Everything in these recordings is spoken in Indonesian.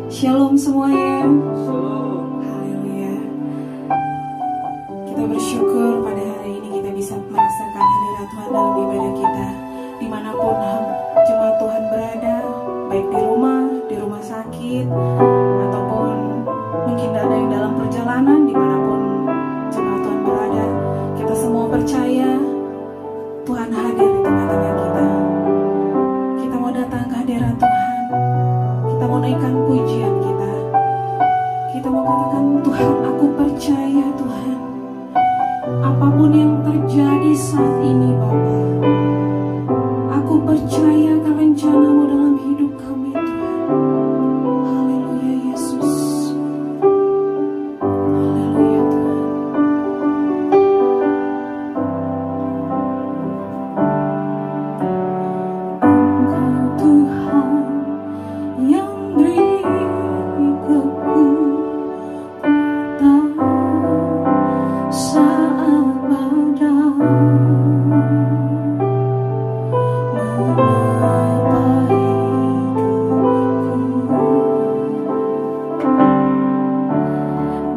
Shalom semuanya. Haleluya. Kita bersyukur pada hari ini kita bisa merasakan hadirat Tuhan dalam ibadah kita. Dimanapun jemaat Tuhan berada, baik di rumah sakit, ataupun mungkin ada yang dalam perjalanan, dimanapun jemaat Tuhan berada, kita semua percaya Tuhan hadir di tengah-tengah kita. Kita mau datang ke hadirat Tuhan. Kita mau naikkan pujian kita. Kita mau katakan, Tuhan, aku percaya Tuhan. Apapun yang terjadi saat ini Bapa, aku percaya akan rencana-Mu dalam hidup kami Tuhan. Haleluya Yesus. Haleluya Tuhan. Engkau Tuhan yang beri kekuatan saat badai menerpa hidupku.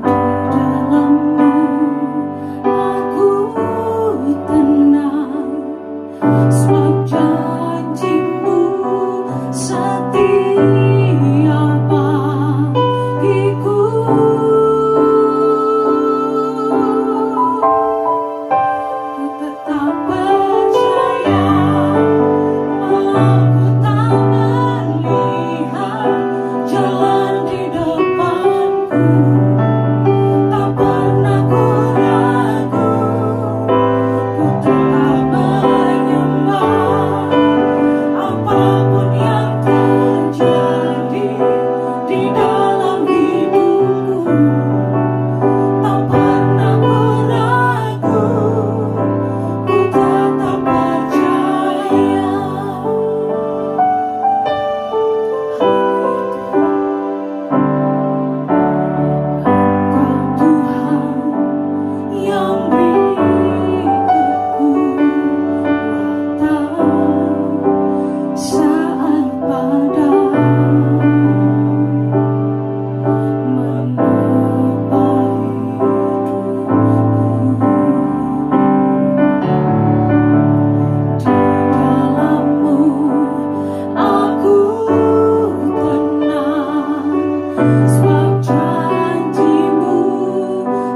Di dalam-Mu aku tenang, sebab janji-Mu setia bagiku. Ku tetap percaya, walau ku tak melihat jalan di depanku. Tak pernah ku ragu, ku tetap menyembah. Apapun yang terjadi di dalam hidupku, tak pernah ku ragu, ku tetap percaya. Engkau Tuhan yang beri kekuatan saat badai menerpa hidupku. Di dalam-Mu aku tenang, sebab janji-Mu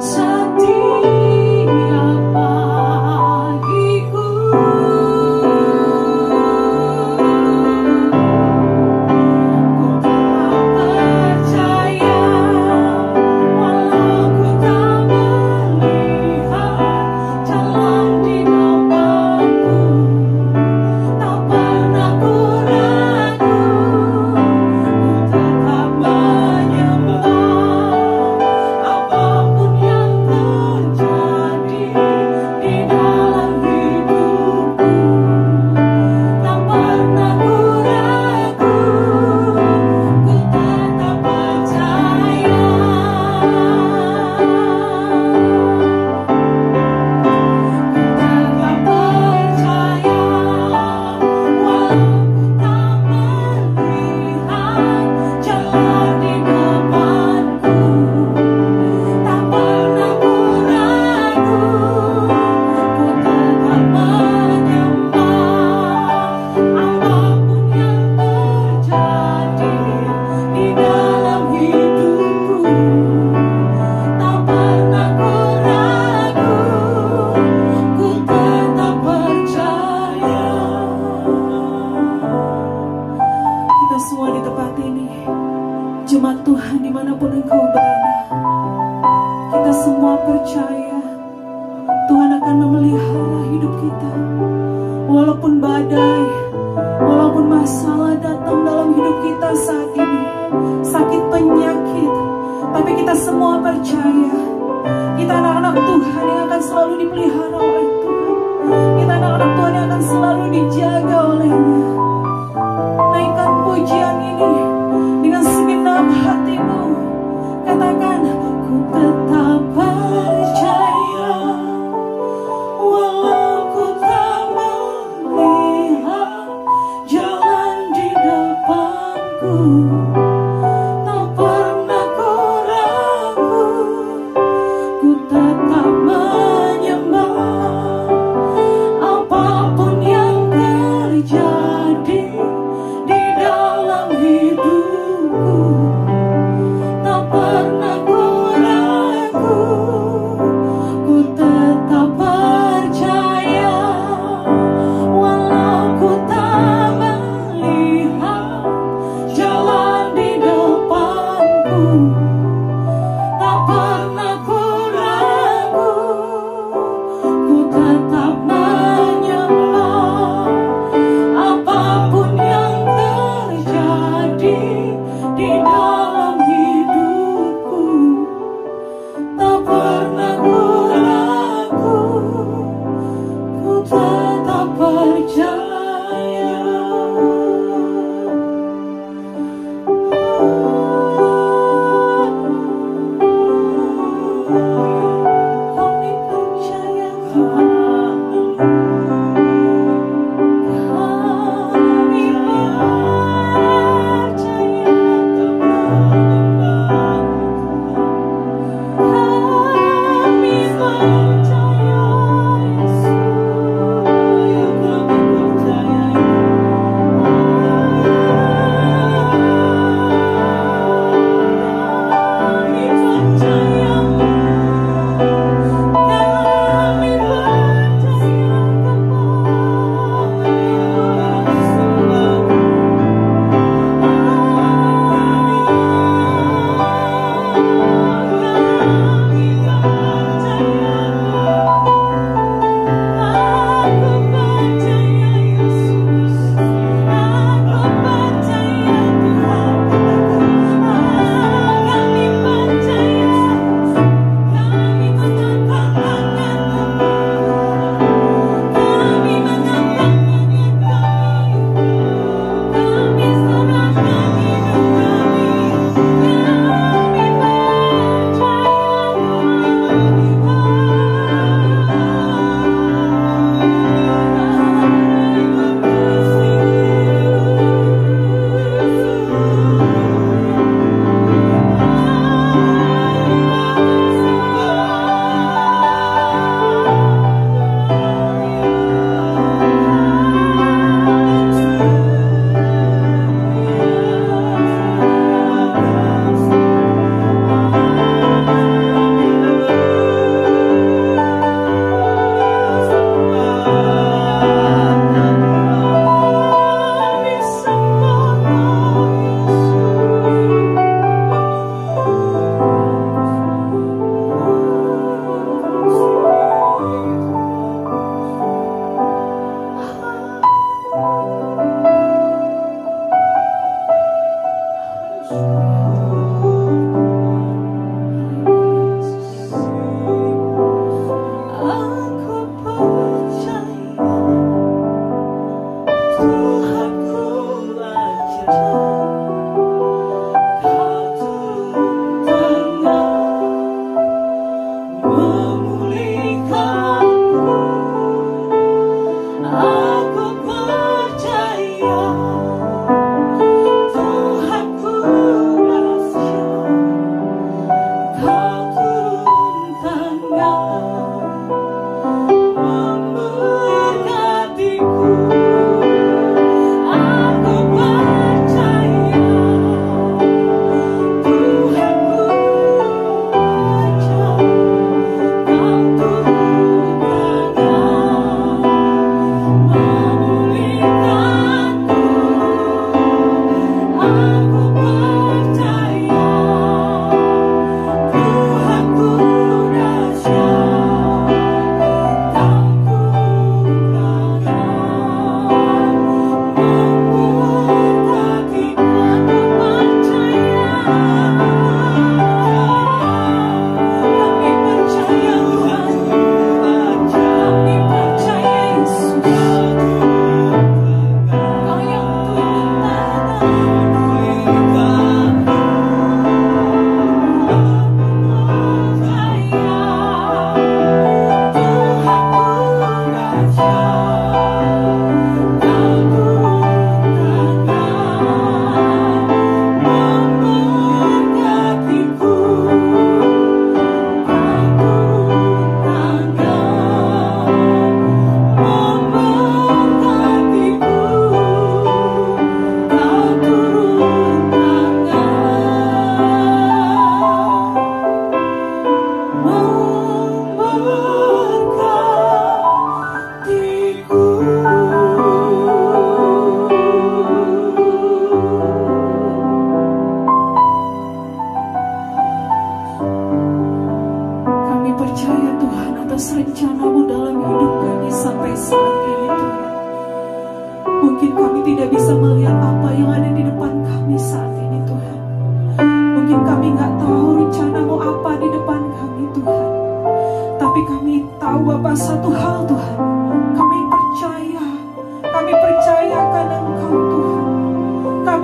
setia bagiku. Ku tetap percaya, walau ku tak melihat jalan di depanku. Tak pernah ku ragu, ku tetap menyembah. Apapun yang terjadi di dalam hidupku, tak pernah ku ragu, ku tetap percaya. Ku tetap percaya, walau ku tak melihat jalan di depanku. Tak pernah ku ragu, ku tetap menyembah. Apapun yang terjadi di dalam hidupku, tak pernah ku ragu, ku tetap percaya. Kita semua di tempat ini, jemaat Tuhan dimanapun engkau berada, kita semua percaya Tuhan akan memelihara hidup kita. Walaupun badai, walaupun masalah datang dalam hidup kita saat ini, sakit penyakit, tapi kita semua percaya kita anak-anak Tuhan yang akan selalu dipelihara oleh Tuhan. Kita anak-anak Tuhan yang akan selalu dijaga oleh-Nya. Naikkan pujian ini dengan segenap hatimu. Katakan, ku tetap percaya, walau ku tak melihat jalan di depanku. Tak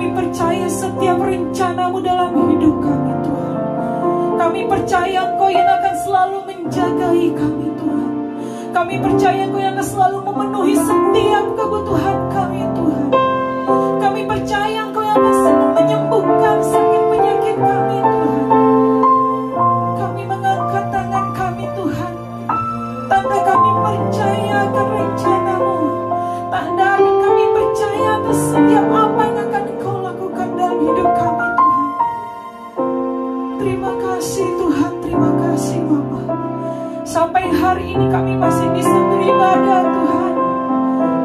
Kami percaya setiap rencana-Mu dalam hidup kami Tuhan. Kami percaya Engkau yang akan selalu menjagai kami Tuhan. Kami percaya Engkau yang akan selalu memenuhi setiap kebutuhan kami Tuhan. Kami percaya Engkau yang akan selalu menyembuhkan sakit penyakit kami Tuhan. Kami mengangkat tangan kami Tuhan. Tanda kami percaya akan rencana-Mu. Tanda kami percaya atas setiap apa yang akan Engkau lakukan dalam hidup kami Tuhan. Terima kasih Tuhan, terima kasih Bapa. Sampai hari ini kami masih bisa beribadah Tuhan.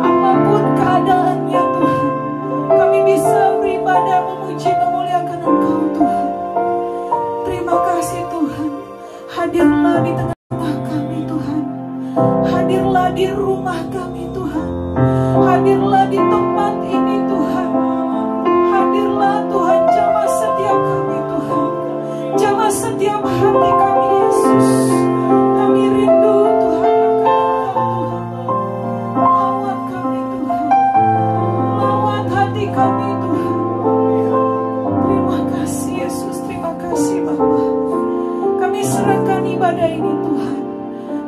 Apapun keadaannya Tuhan, kami bisa beribadah, memuji, memuliakan Engkau Tuhan. Terima kasih Tuhan. Hadirlah di tengah-tengah kami Tuhan. Hadirlah di rumah kami Tuhan. Hadirlah di tempat ini Tuhan. Hadirlah Tuhan, jamah setiap kami Tuhan. Jamah setiap hati kami Yesus. Kami rindu Tuhan akan Engkau Tuhan. Lawat kami Tuhan. Lawat hati kami Tuhan. Terima kasih Yesus, terima kasih Bapa. Kami serahkan ibadah ini Tuhan.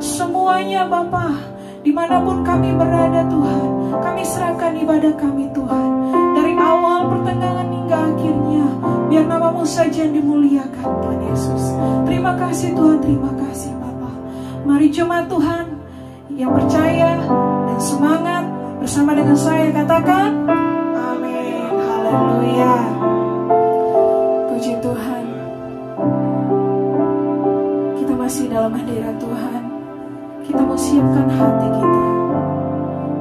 Semuanya Bapa, dimanapun kami berada Tuhan, kami serahkan ibadah kami Tuhan. Dari awal pertengahan hingga akhirnya, biar nama-Mu saja yang dimuliakan Tuhan Yesus. Terima kasih Tuhan, terima kasih Bapa. Mari jemaat Tuhan yang percaya dan semangat bersama dengan saya katakan amin. Haleluya. Puji Tuhan. Kita masih dalam hadirat Tuhan. Kita mau siapkan hati kita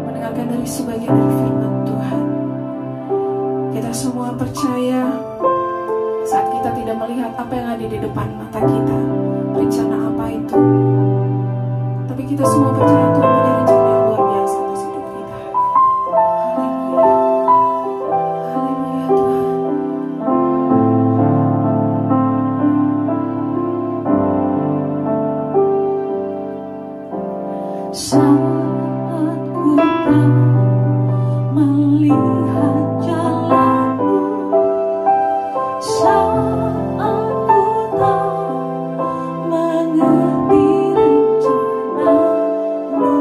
mendengarkan dari sebagian dari firman Tuhan. Kita semua percaya saat kita tidak melihat apa yang ada di depan mata kita, rencana apa itu, tapi kita semua percaya Tuhan punya rencana yang luar biasa atas hidup kita. Haleluya. Haleluya Tuhan. Saat ku tak melihat jalanmu, saat ku tak mengerti rencanamu,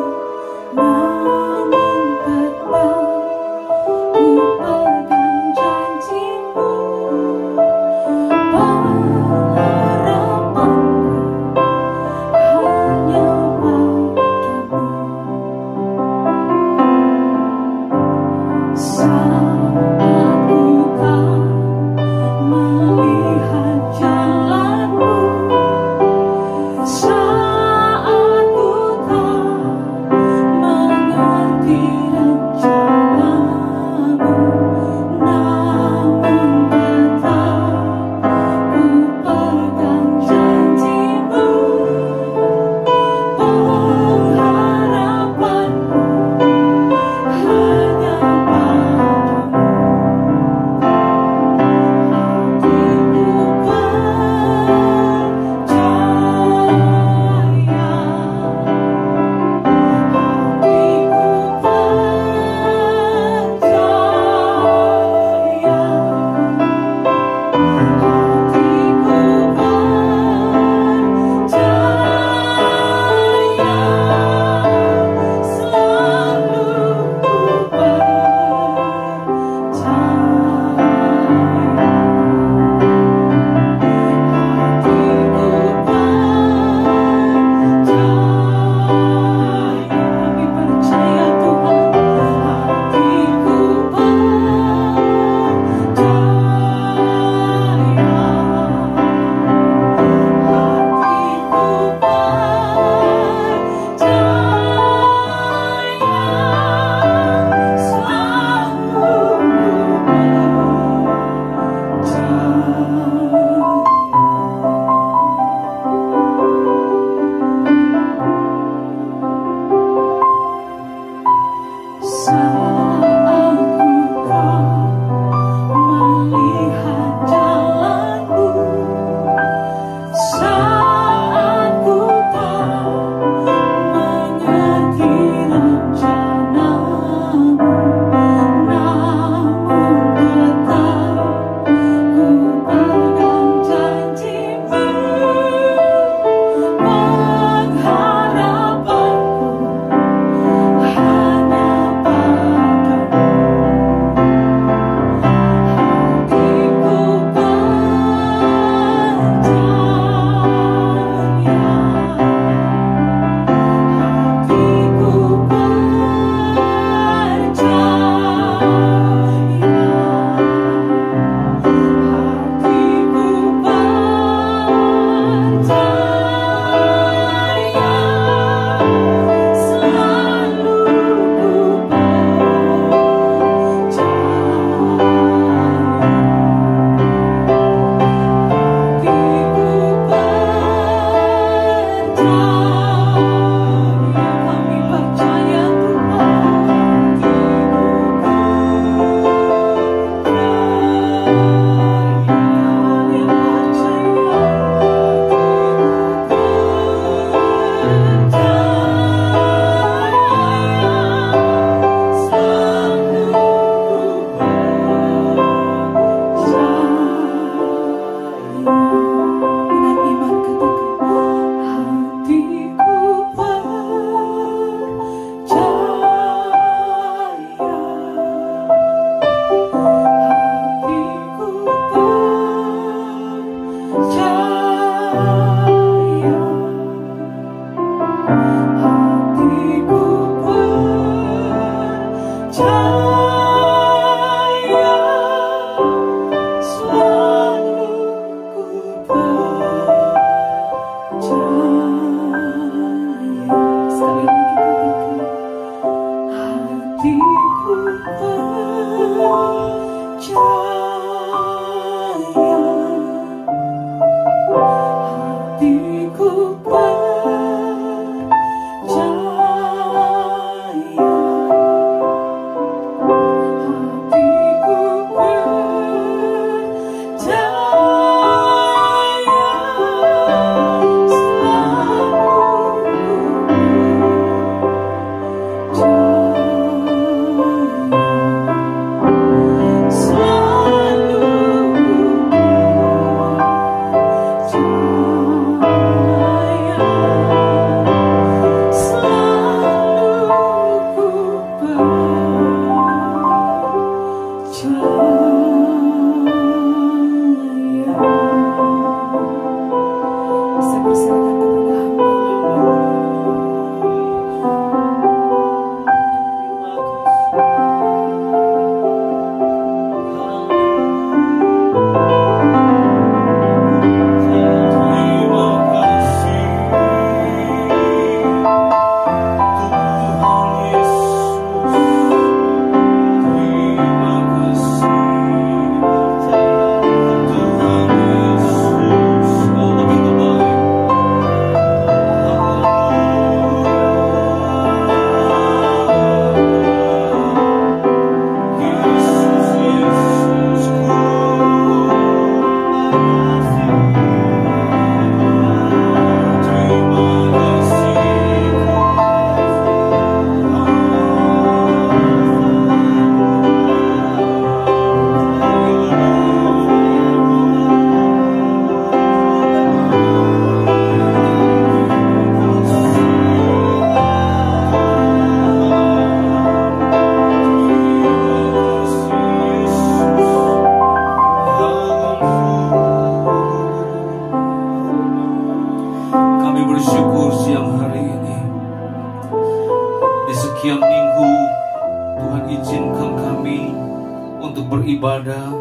beribadah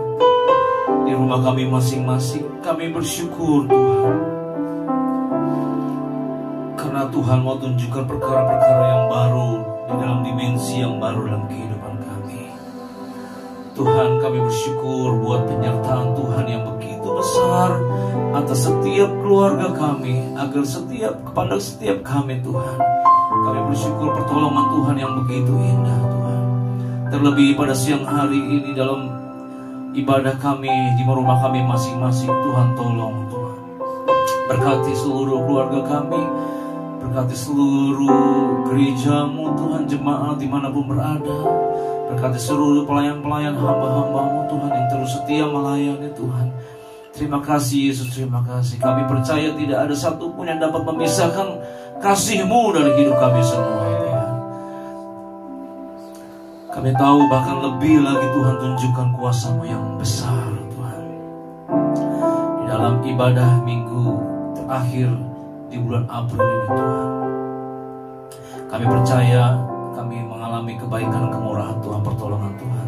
di rumah kami masing-masing. Kami bersyukur Tuhan, karena Tuhan mau tunjukkan perkara-perkara yang baru di dalam dimensi yang baru dalam kehidupan kami. Tuhan, kami bersyukur buat penyertaan Tuhan yang begitu besar atas setiap keluarga kami, agar kepada setiap kami Tuhan. Kami bersyukur pertolongan Tuhan yang begitu indah Tuhan. Terlebih pada siang hari ini dalam ibadah kami di rumah kami masing-masing, Tuhan tolong Tuhan. Berkati seluruh keluarga kami, berkati seluruh gerejamu Tuhan, jemaat dimanapun berada. Berkati seluruh pelayan-pelayan hamba-hambamu Tuhan yang terus setia melayani Tuhan. Terima kasih Yesus, terima kasih. Kami percaya tidak ada satupun yang dapat memisahkan kasih-Mu dari hidup kami semua Tuhan. Kami tahu bahkan lebih lagi Tuhan, tunjukkan kuasa-Mu yang besar Tuhan. Di dalam ibadah minggu terakhir di bulan April ini Tuhan, kami percaya kami mengalami kebaikan, kemurahan Tuhan, pertolongan Tuhan.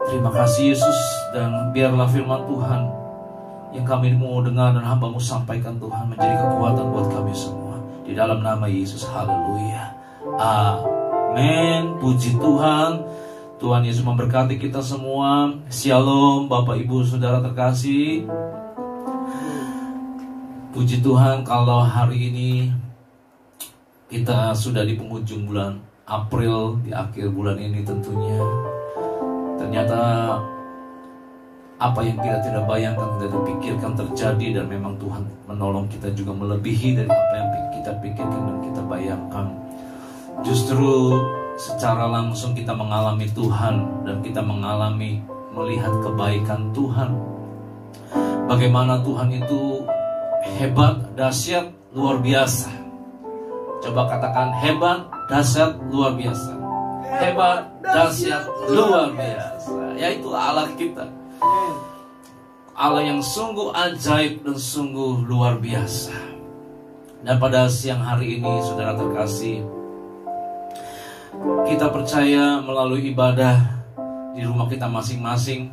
Terima kasih Yesus, dan biarlah firman Tuhan yang kami mau dengar dan hamba-Mu sampaikan Tuhan menjadi kekuatan buat kami semua. Di dalam nama Yesus, haleluya, amin. Puji Tuhan. Tuhan Yesus memberkati kita semua. Shalom Bapak Ibu Saudara terkasih. Puji Tuhan, kalau hari ini kita sudah di penghujung bulan April, di akhir bulan ini tentunya, ternyata apa yang kita tidak bayangkan, tidak dipikirkan terjadi, dan memang Tuhan menolong kita juga melebihi dari apa yang kita pikirkan dan kita bayangkan. Justru secara langsung kita mengalami Tuhan, dan kita mengalami melihat kebaikan Tuhan. Bagaimana Tuhan itu hebat, dahsyat, luar biasa. Coba katakan hebat, dahsyat, luar biasa. Hebat, dahsyat, luar biasa. Yaitu Allah kita, Allah yang sungguh ajaib dan sungguh luar biasa. Dan pada siang hari ini saudara terkasih, kita percaya melalui ibadah di rumah kita masing-masing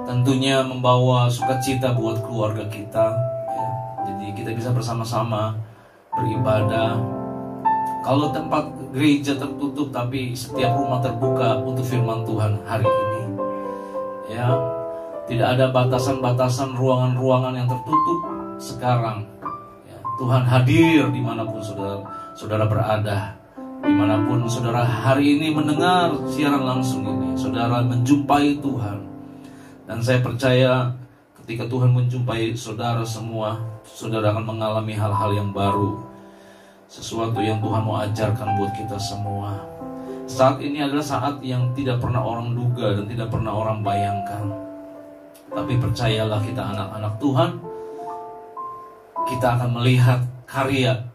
tentunya membawa sukacita buat keluarga kita ya. Jadi kita bisa bersama-sama beribadah. Kalau tempat gereja tertutup, tapi setiap rumah terbuka untuk firman Tuhan hari ini ya. Tidak ada batasan-batasan ruangan-ruangan yang tertutup sekarang ya. Tuhan hadir dimanapun saudara berada. Dimanapun saudara hari ini mendengar siaran langsung ini, saudara menjumpai Tuhan. Dan saya percaya ketika Tuhan menjumpai saudara semua, saudara akan mengalami hal-hal yang baru. Sesuatu yang Tuhan mau ajarkan buat kita semua. Saat ini adalah saat yang tidak pernah orang duga dan tidak pernah orang bayangkan. Tapi percayalah, kita anak-anak Tuhan, kita akan melihat karya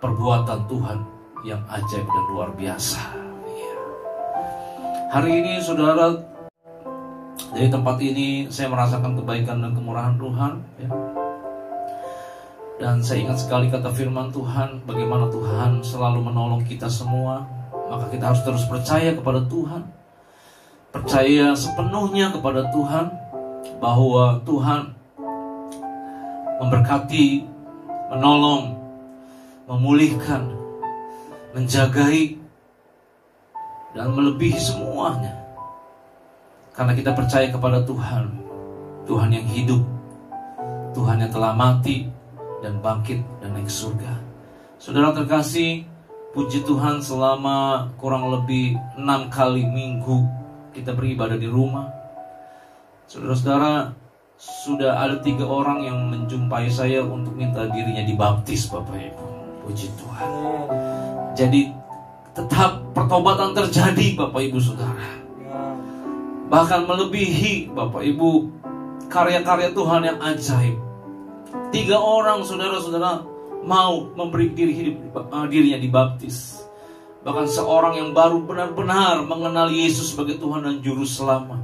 perbuatan Tuhan yang ajaib dan luar biasa ya. Hari ini saudara, dari tempat ini saya merasakan kebaikan dan kemurahan Tuhan ya. Dan saya ingat sekali kata firman Tuhan, bagaimana Tuhan selalu menolong kita semua. Maka kita harus terus percaya kepada Tuhan, percaya sepenuhnya kepada Tuhan, bahwa Tuhan memberkati, menolong, memulihkan, menjagai, dan melebihi semuanya. Karena kita percaya kepada Tuhan, Tuhan yang hidup, Tuhan yang telah mati dan bangkit dan naik surga. Saudara terkasih, puji Tuhan, selama kurang lebih 6 kali minggu kita beribadah di rumah. Saudara-saudara, sudah ada 3 orang yang menjumpai saya untuk minta dirinya dibaptis, Bapak Ibu. Puji Tuhan. Jadi tetap pertobatan terjadi, Bapak Ibu Saudara. Bahkan melebihi, Bapak Ibu, karya-karya Tuhan yang ajaib. 3 orang saudara-saudara mau memberi dirinya dibaptis. Bahkan seorang yang baru benar-benar mengenal Yesus sebagai Tuhan dan Juru Selamat.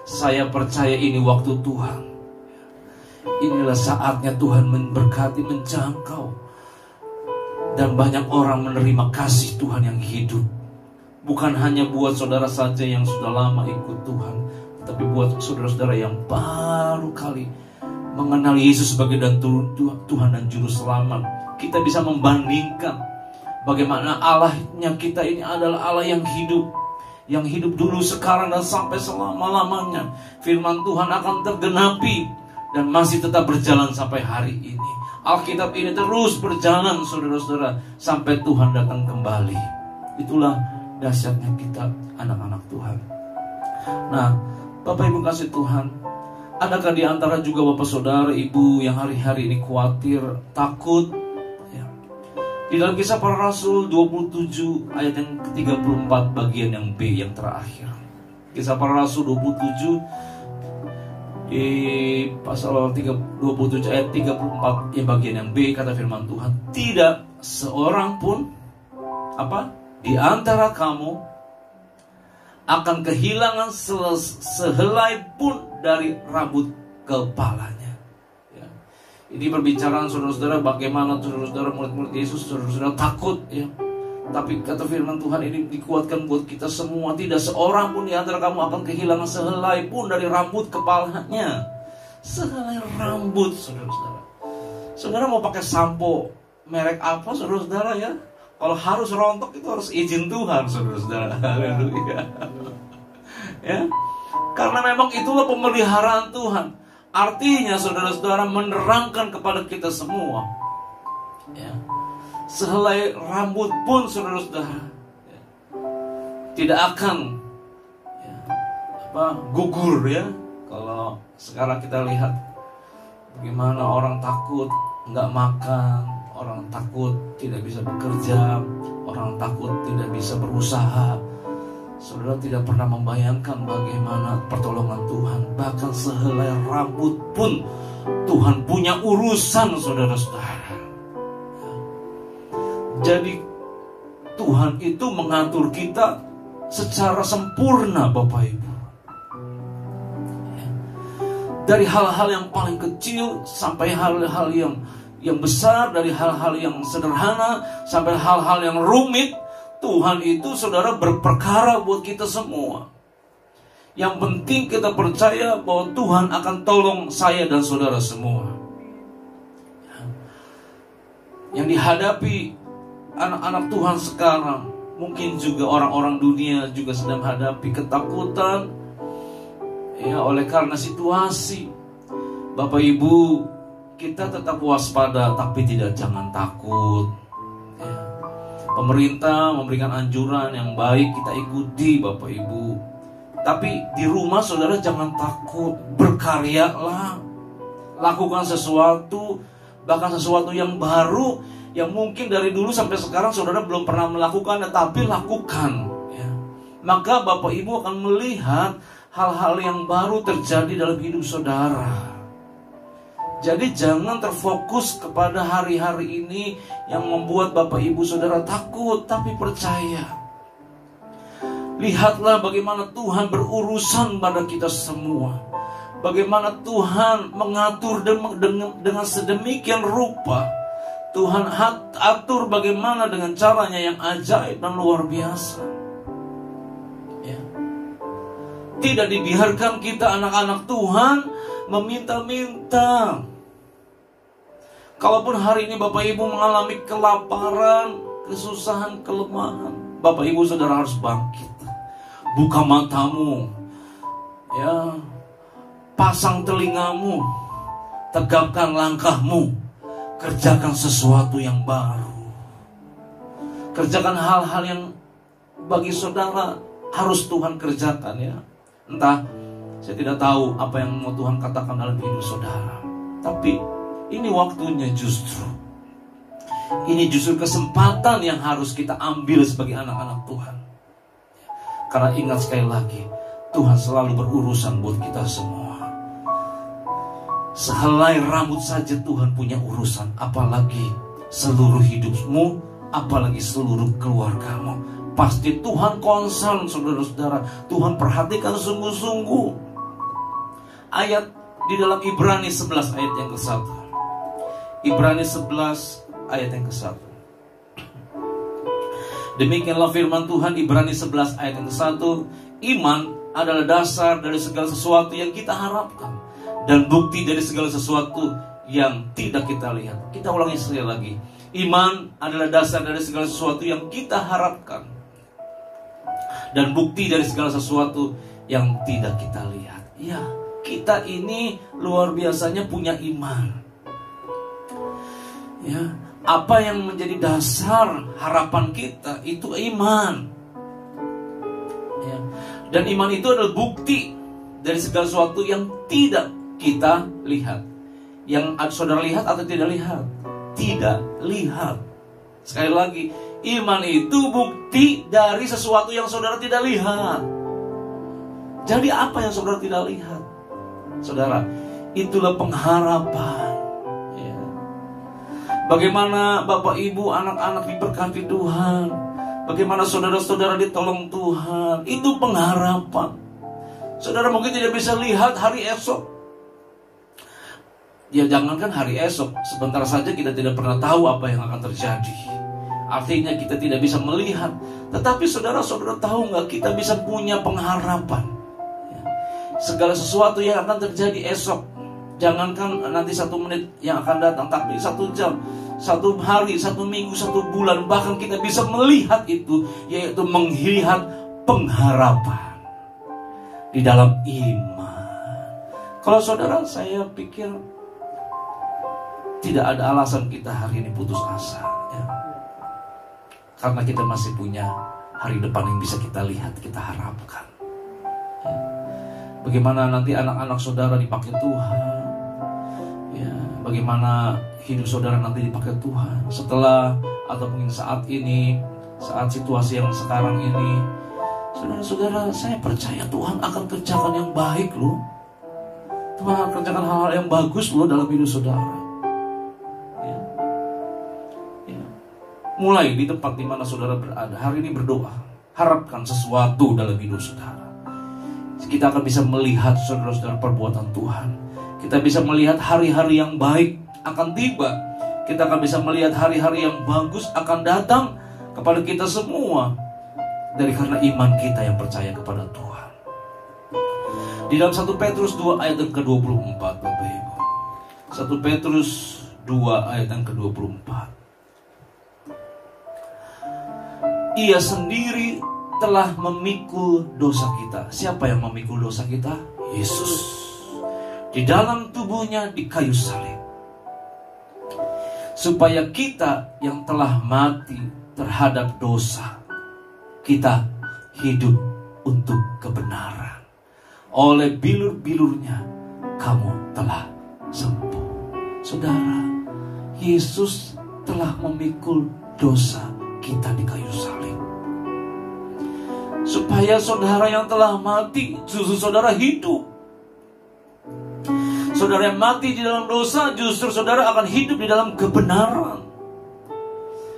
Saya percaya ini waktu Tuhan. Inilah saatnya Tuhan memberkati, menjangkau, dan banyak orang menerima kasih Tuhan yang hidup. Bukan hanya buat saudara saja yang sudah lama ikut Tuhan, tapi buat saudara-saudara yang baru kali mengenal Yesus sebagai Tuhan dan Juru Selamat. Kita bisa membandingkan bagaimana Allahnya kita ini adalah Allah yang hidup. Yang hidup dulu, sekarang, dan sampai selama-lamanya. Firman Tuhan akan tergenapi dan masih tetap berjalan sampai hari ini. Alkitab ini terus berjalan, saudara-saudara, sampai Tuhan datang kembali. Itulah dahsyatnya kita, anak-anak Tuhan. Nah, Bapak Ibu kasih Tuhan, adakah di antara juga Bapak Saudara Ibu yang hari-hari ini khawatir, takut? Ya. Di dalam Kisah Para Rasul 27 ayat yang ke-34 bagian yang B yang terakhir. Kisah Para Rasul 27 di pasal 27 ayat 34 yang bagian yang B, kata firman Tuhan, tidak seorang pun di antara kamu akan kehilangan sehelai pun dari rambut kepalanya. Ya. Ini perbicaraan saudara-saudara bagaimana saudara-saudara murid-murid Yesus, saudara-saudara takut, ya. Tapi kata firman Tuhan ini dikuatkan buat kita semua. Tidak seorang pun di antara kamu akan kehilangan sehelai pun dari rambut kepalanya. Sehelai rambut, saudara-saudara. Saudara mau pakai sampo merek apa, saudara-saudara, ya? Kalau harus rontok itu harus izin Tuhan, saudara-saudara. Haleluya. Ya. Karena memang itulah pemeliharaan Tuhan. Artinya saudara-saudara menerangkan kepada kita semua, ya, sehelai rambut pun saudara-saudara, ya, tidak akan, ya, gugur, ya. Kalau sekarang kita lihat bagaimana orang takut nggak makan, orang takut tidak bisa bekerja, orang takut tidak bisa berusaha. Saudara tidak pernah membayangkan bagaimana pertolongan Tuhan. Bahkan sehelai rambut pun Tuhan punya urusan, saudara-saudara. Jadi Tuhan itu mengatur kita secara sempurna, Bapak Ibu. Dari hal-hal yang paling kecil sampai hal-hal yang besar, dari hal-hal yang sederhana sampai hal-hal yang rumit, Tuhan itu saudara berperkara buat kita semua. Yang penting kita percaya bahwa Tuhan akan tolong saya dan saudara semua. Yang dihadapi anak-anak Tuhan sekarang, mungkin juga orang-orang dunia juga sedang hadapi ketakutan, ya, oleh karena situasi. Bapak Ibu, kita tetap waspada, tapi jangan takut. Pemerintah memberikan anjuran yang baik, kita ikuti, Bapak Ibu. Tapi di rumah saudara jangan takut, berkaryalah, lakukan sesuatu, bahkan sesuatu yang baru, yang mungkin dari dulu sampai sekarang saudara belum pernah melakukan, tapi lakukan, ya. Maka Bapak Ibu akan melihat hal-hal yang baru terjadi dalam hidup saudara. Jadi jangan terfokus kepada hari-hari ini yang membuat Bapak Ibu Saudara takut, tapi percaya. Lihatlah bagaimana Tuhan berurusan pada kita semua. Bagaimana Tuhan mengatur dengan sedemikian rupa. Tuhan atur bagaimana dengan caranya yang ajaib dan luar biasa. Ya. Tidak dibiarkan kita anak-anak Tuhan meminta-minta. Kalaupun hari ini Bapak Ibu mengalami kelaparan, kesusahan, kelemahan, Bapak Ibu Saudara harus bangkit. Buka matamu, ya, pasang telingamu, tegapkan langkahmu, kerjakan sesuatu yang baru. Kerjakan hal-hal yang bagi saudara harus Tuhan kerjakan, ya. Entah, saya tidak tahu apa yang mau Tuhan katakan dalam hidup saudara, tapi ini waktunya justru. Ini justru kesempatan yang harus kita ambil sebagai anak-anak Tuhan. Karena ingat sekali lagi, Tuhan selalu berurusan buat kita semua. Sehelai rambut saja Tuhan punya urusan, apalagi seluruh hidupmu, apalagi seluruh keluargamu. Pasti Tuhan concern, saudara-saudara. Tuhan perhatikan sungguh-sungguh. Ayat di dalam Ibrani 11 ayat yang ke-1. Ibrani 11 ayat yang ke-1. Demikianlah firman Tuhan Ibrani 11 ayat yang ke-1. Iman adalah dasar dari segala sesuatu yang kita harapkan dan bukti dari segala sesuatu yang tidak kita lihat. Kita ulangi sekali lagi. Iman adalah dasar dari segala sesuatu yang kita harapkan dan bukti dari segala sesuatu yang tidak kita lihat. Ya, kita ini luar biasanya punya iman. Ya, apa yang menjadi dasar harapan kita itu iman. Ya. Dan iman itu adalah bukti dari segala sesuatu yang tidak kita lihat. Yang saudara lihat atau tidak lihat? Tidak lihat. Sekali lagi, iman itu bukti dari sesuatu yang saudara tidak lihat. Jadi apa yang saudara tidak lihat? Saudara, itulah pengharapan. Ya. Bagaimana Bapak Ibu, anak-anak diberkati Tuhan, bagaimana saudara-saudara ditolong Tuhan, itu pengharapan. Saudara mungkin tidak bisa lihat hari esok. Ya jangankan hari esok, sebentar saja kita tidak pernah tahu apa yang akan terjadi. Artinya kita tidak bisa melihat. Tetapi saudara-saudara tahu nggak, kita bisa punya pengharapan. Ya. Segala sesuatu yang akan terjadi esok, jangankan nanti 1 menit yang akan datang, tapi 1 jam, 1 hari, 1 minggu, 1 bulan, bahkan kita bisa melihat itu, yaitu melihat pengharapan di dalam iman. Kalau saudara, saya pikir tidak ada alasan kita hari ini putus asa, ya. Karena kita masih punya hari depan yang bisa kita lihat, kita harapkan, ya. Bagaimana nanti anak-anak saudara dipakai Tuhan, ya. Bagaimana hidup saudara nanti dipakai Tuhan setelah atau mungkin saat ini, saat situasi yang sekarang ini. Saudara-saudara, saya percaya Tuhan akan kerjakan yang baik loh. Tuhan akan kerjakan hal-hal yang bagus loh dalam hidup saudara. Mulai di tempat di mana saudara berada, hari ini berdoa, harapkan sesuatu dalam hidup saudara. Kita akan bisa melihat saudara-saudara perbuatan Tuhan. Kita bisa melihat hari-hari yang baik akan tiba. Kita akan bisa melihat hari-hari yang bagus akan datang kepada kita semua. Dari karena iman kita yang percaya kepada Tuhan. Di dalam 1 Petrus 2 ayat yang ke-24, Bapak Ibu. 1 Petrus 2 ayat yang ke-24. Ia sendiri telah memikul dosa kita. Siapa yang memikul dosa kita? Yesus. Di dalam tubuhnya di kayu salib. Supaya kita yang telah mati terhadap dosa, kita hidup untuk kebenaran. Oleh bilur-bilurnya kamu telah sembuh. Saudara, Yesus telah memikul dosa kita di kayu salib. Supaya saudara yang telah mati, justru saudara hidup. Saudara yang mati di dalam dosa, justru saudara akan hidup di dalam kebenaran.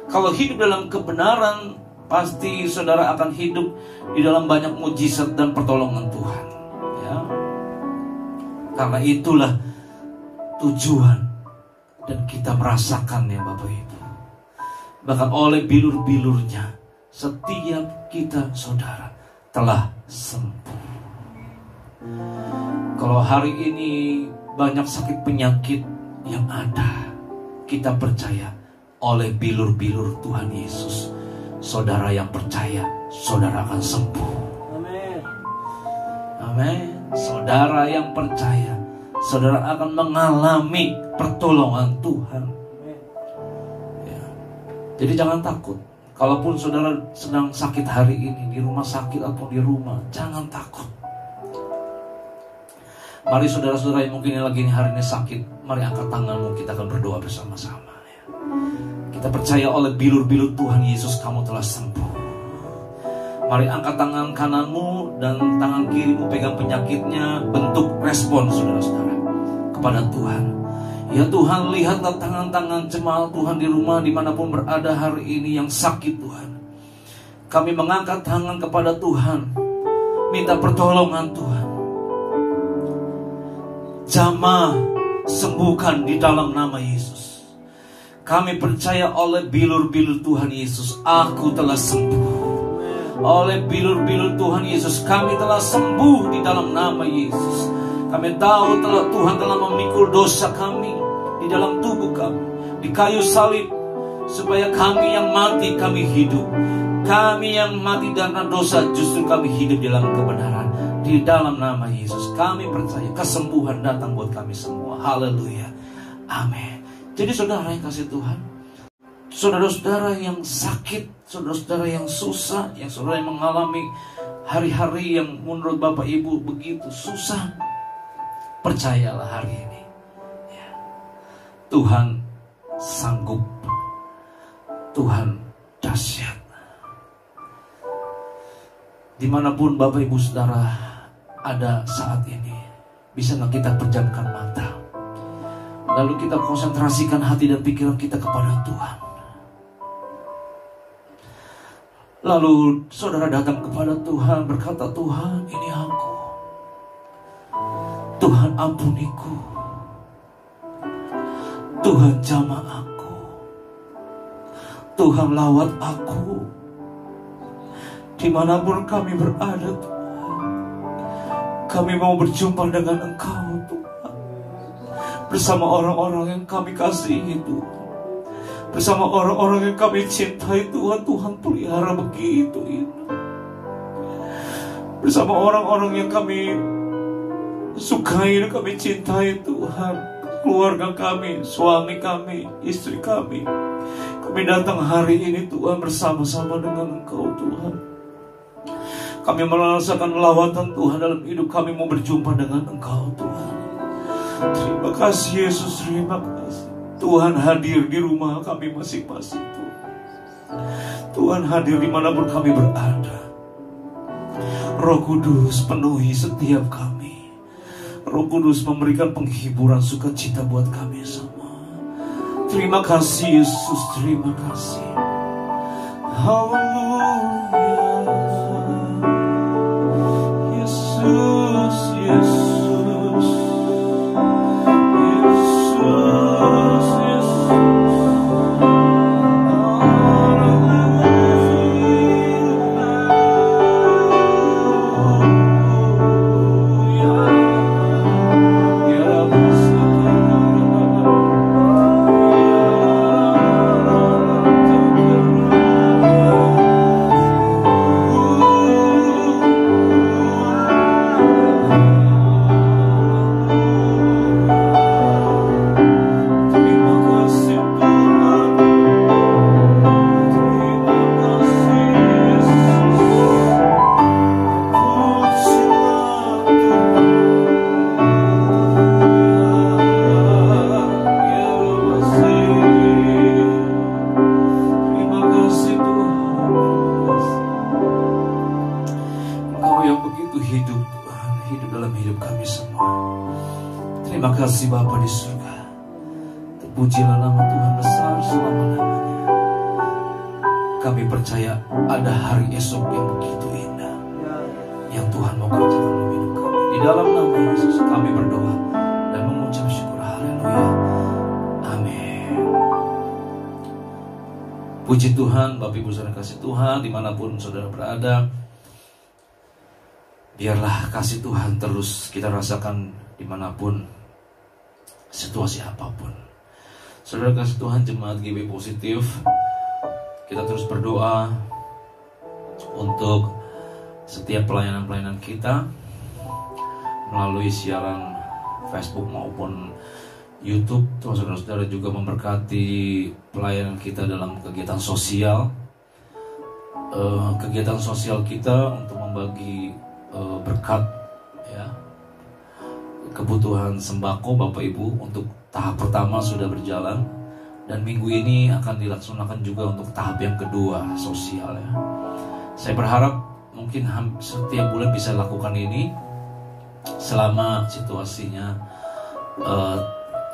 Kalau hidup dalam kebenaran, pasti saudara akan hidup di dalam banyak mujizat dan pertolongan Tuhan, ya. Karena itulah tujuan dan kita merasakannya, Bapak Ibu. Bahkan oleh bilur-bilurnya setiap kita saudara telah sembuh. Kalau hari ini banyak sakit penyakit yang ada, kita percaya oleh bilur-bilur Tuhan Yesus, saudara yang percaya, saudara akan sembuh. Amin. Amin. Saudara yang percaya, saudara akan mengalami pertolongan Tuhan. Ya. Jadi jangan takut. Kalaupun saudara sedang sakit hari ini, di rumah sakit atau di rumah, jangan takut. Mari saudara-saudara yang mungkin lagi hari ini sakit, mari angkat tanganmu, kita akan berdoa bersama-sama, ya. Kita percaya oleh bilur-bilur Tuhan Yesus kamu telah sembuh. Mari angkat tangan kananmu dan tangan kirimu pegang penyakitnya, bentuk respon saudara-saudara kepada Tuhan. Ya Tuhan, lihatlah tangan-tangan jemaat Tuhan di rumah dimanapun berada hari ini yang sakit Tuhan. Kami mengangkat tangan kepada Tuhan, minta pertolongan Tuhan. Jamah, sembuhkan di dalam nama Yesus. Kami percaya oleh bilur-bilur Tuhan Yesus, aku telah sembuh. Oleh bilur-bilur Tuhan Yesus, kami telah sembuh di dalam nama Yesus. Kami tahu Tuhan telah memikul dosa kami di dalam tubuh kami, di kayu salib, supaya kami yang mati, kami hidup. Kami yang mati karena dosa, justru kami hidup dalam kebenaran. Di dalam nama Yesus kami percaya kesembuhan datang buat kami semua. Haleluya, amin. Jadi saudara yang kasih Tuhan, saudara-saudara yang sakit, saudara-saudara yang susah, yang saudara yang mengalami hari-hari yang menurut Bapak Ibu begitu susah, percayalah hari ini ya, Tuhan sanggup, Tuhan dahsyat. Dimanapun Bapak Ibu Saudara ada saat ini, bisa nggak kita pejamkan mata, lalu kita konsentrasikan hati dan pikiran kita kepada Tuhan. Lalu saudara datang kepada Tuhan, berkata, Tuhan ini aku, Tuhan ampuniku, Tuhan jamah aku, Tuhan lawat aku. Dimanapun kami berada Tuhan, kami mau berjumpa dengan Engkau Tuhan, bersama orang-orang yang kami kasihi Tuhan, bersama orang-orang yang kami cintai Tuhan. Tuhan pelihara begitu indah, bersama orang-orang yang kami sukai dan kami cintai Tuhan, keluarga kami, suami kami, istri kami. Kami datang hari ini Tuhan bersama-sama dengan Engkau Tuhan. Kami merasakan lawatan Tuhan dalam hidup kami, mau berjumpa dengan Engkau Tuhan. Terima kasih Yesus, terima kasih. Tuhan hadir di rumah kami masing-masing Tuhan. Tuhan hadir dimanapun kami berada. Roh Kudus penuhi setiap kami. Roh Kudus memberikan penghiburan sukacita buat kami semua. Terima kasih Yesus, terima kasih. Haleluya. Yesus, Yesus, Yesus, Yesus. Terima kasih Bapa di surga. Terpujilah nama Tuhan besar selama-lamanya. Kami percaya ada hari esok yang begitu indah, yang Tuhan mau kerjakan dalam hidup kami. Di dalam nama Yesus kami berdoa dan mengucap syukur. Haleluya, amin. Puji Tuhan, Bapak Ibu Saudara kasih Tuhan, dimanapun saudara berada, biarlah kasih Tuhan terus kita rasakan dimanapun, situasi apapun. Saudara kasih Tuhan, jemaat GB Positif, kita terus berdoa untuk setiap pelayanan-pelayanan kita melalui siaran Facebook maupun YouTube. Tuhan saudara-saudara juga memberkati pelayanan kita dalam kegiatan sosial, kita untuk membagi berkat, ya, kebutuhan sembako Bapak Ibu. Untuk tahap pertama sudah berjalan, dan minggu ini akan dilaksanakan juga untuk tahap yang kedua, sosial, ya. Saya berharap mungkin setiap bulan bisa lakukan ini selama situasinya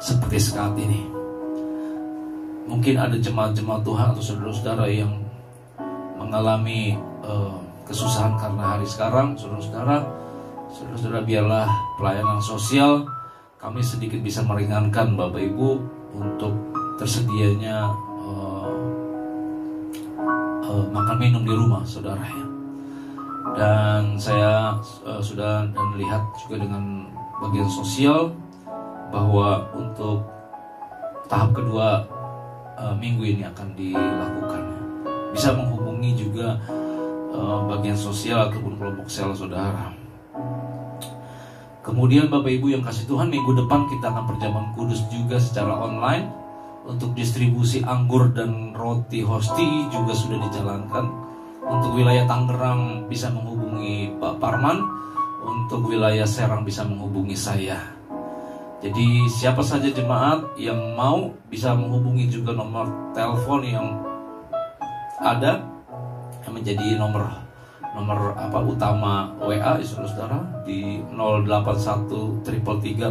seperti saat ini. Mungkin ada jemaat-jemaat Tuhan atau saudara-saudara yang mengalami kesusahan karena hari sekarang. Saudara-saudara, biarlah pelayanan sosial kami sedikit bisa meringankan Bapak Ibu untuk tersedianya makan minum di rumah saudara ya. Dan saya sudah lihat juga dengan bagian sosial bahwa untuk tahap kedua minggu ini akan dilakukan. Bisa menghubungi juga bagian sosial ataupun kelompok sel saudara. Kemudian Bapak Ibu yang kasih Tuhan, minggu depan kita akan perjamuan kudus juga secara online. Untuk distribusi anggur dan roti hosti juga sudah dijalankan. Untuk wilayah Tangerang bisa menghubungi Pak Parman. Untuk wilayah Serang bisa menghubungi saya. Jadi siapa saja jemaat yang mau bisa menghubungi juga nomor telepon yang ada, yang menjadi nomor utama WA saudara di 081 333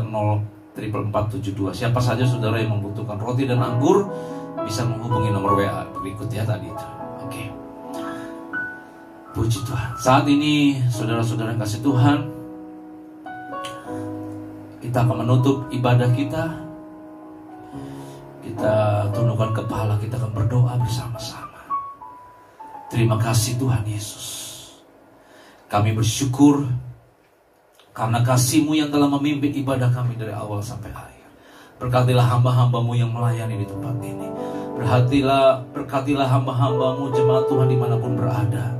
0472. Siapa saja saudara yang membutuhkan roti dan anggur bisa menghubungi nomor WA berikut ya tadi itu. Oke. Puji Tuhan. Saat ini saudara-saudara yang kasih Tuhan, kita akan menutup ibadah kita. Kita tundukkan kepala, kita akan berdoa bersama-sama. Terima kasih Tuhan Yesus. Kami bersyukur karena kasih-Mu yang telah memimpin ibadah kami dari awal sampai akhir. Berkatilah hamba-hamba-Mu yang melayani di tempat ini. Berkatilah hamba-hamba-Mu jemaat Tuhan dimanapun berada.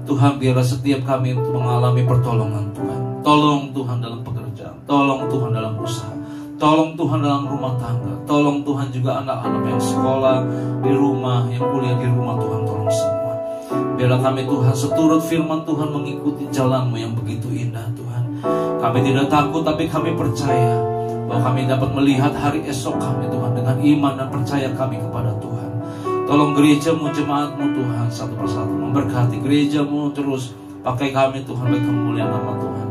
Tuhan, biarlah setiap kami mengalami pertolongan Tuhan. Tolong Tuhan dalam pekerjaan, tolong Tuhan dalam usaha, tolong Tuhan dalam rumah tangga, tolong Tuhan juga anak-anak yang sekolah di rumah, yang kuliah di rumah Tuhan, tolong semua. Biarlah kami Tuhan seturut firman Tuhan mengikuti jalan-Mu yang begitu indah Tuhan. Kami tidak takut tapi kami percaya bahwa kami dapat melihat hari esok kami Tuhan dengan iman dan percaya kami kepada Tuhan. Tolong gereja-Mu, jemaat-Mu Tuhan satu persatu memberkati gereja-Mu, terus pakai kami Tuhan bagi kemuliaan nama Tuhan.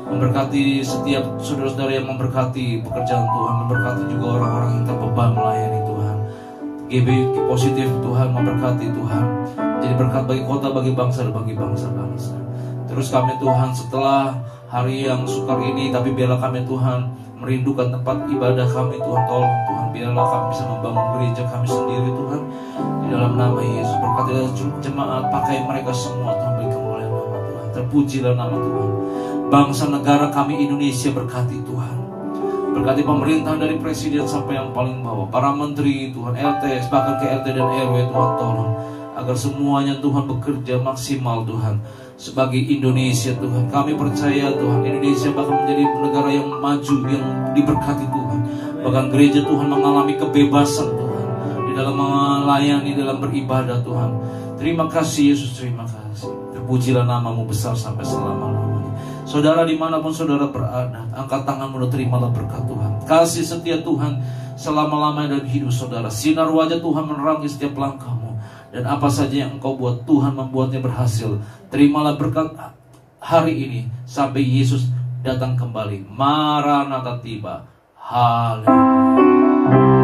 Memberkati setiap saudara-saudara yang memberkati pekerjaan Tuhan, memberkati juga orang-orang yang terbeban melayani Tuhan. GB positif Tuhan memberkati Tuhan. Jadi berkat bagi kota, bagi bangsa, dan bagi bangsa-bangsa. Terus kami Tuhan setelah hari yang sukar ini, tapi biarlah kami Tuhan merindukan tempat ibadah kami Tuhan. Tolong Tuhan, biarlah kami bisa membangun gereja kami sendiri Tuhan. Di dalam nama Yesus, berkatilah jemaat, pakai mereka semua Tuhan bagi kemuliaan nama Tuhan. Terpujilah nama Tuhan. Bangsa negara kami Indonesia berkati Tuhan. Berkati pemerintahan dari presiden sampai yang paling bawah, para menteri Tuhan, LTS, bahkan ke LT dan RW Tuhan, tolong agar semuanya Tuhan bekerja maksimal Tuhan sebagai Indonesia Tuhan. Kami percaya Tuhan, Indonesia bahkan menjadi negara yang maju, yang diberkati Tuhan. Bahkan gereja Tuhan mengalami kebebasan Tuhan di dalam melayani, dalam beribadah Tuhan. Terima kasih Yesus, terima kasih. Terpujilah nama-Mu besar sampai selama-lamanya. Saudara dimanapun saudara berada, angkat tanganmu dan terimalah berkat Tuhan. Kasih setia Tuhan selama-lamanya dalam hidup saudara. Sinar wajah Tuhan menerangi setiap langkahmu. Dan apa saja yang engkau buat, Tuhan membuatnya berhasil. Terimalah berkat hari ini sampai Yesus datang kembali. Maranatha tiba. Haleluya.